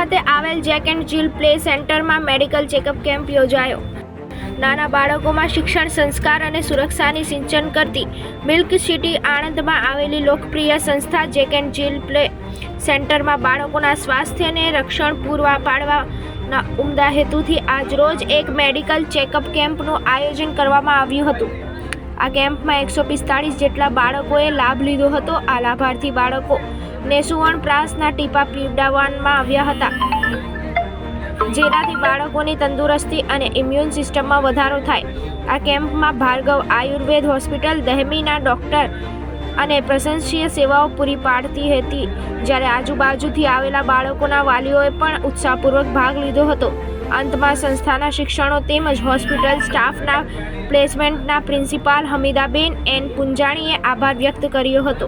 ખાતે આવેલ Jack and Jill play સેન્ટરમાં મેડિકલ ચેકઅપ કેમ્પ યોજાયો। નાના બાળકોમાં શિક્ષણ, સંસ્કાર અને સુરક્ષાની સિંચન કરતી મિલ્ક સિટી આણંદમાં આવેલી લોકપ્રિય સંસ્થા જેક એન્ડ જીલ પ્લે સેન્ટરમાં બાળકોના સ્વાસ્થ્યને રક્ષણ પૂરા પાડવાના ઉમદા હેતુથી આજરોજ એક મેડિકલ ચેકઅપ કેમ્પનું આયોજન કરવામાં આવ્યું હતું। આ કેમ્પમાં 145 જેટલા બાળકોએ લાભ લીધો હતો। આ લાભાર્થી બાળકોને સુવર્ણપ્રાશના ટીપા પીવડાવવામાં આવ્યા હતા, જેનાથી બાળકોની તંદુરસ્તી અને ઇમ્યુન સિસ્ટમમાં વધારો થાય। આ કેમ્પમાં ભાર્ગવ આયુર્વેદ હોસ્પિટલ દહેમીના ડૉક્ટર અને પ્રશંસનીય સેવાઓ પૂરી પાડતી હતી, જ્યારે આજુબાજુથી આવેલા બાળકોના વાલીઓએ પણ ઉત્સાહપૂર્વક ભાગ લીધો હતો। અંતમાં સંસ્થાના શિક્ષકો તેમજ હોસ્પિટલ સ્ટાફના પ્લેસમેન્ટના પ્રિન્સિપાલ હમીદાબેન એન પુંજાણીએ આભાર વ્યક્ત કર્યો હતો।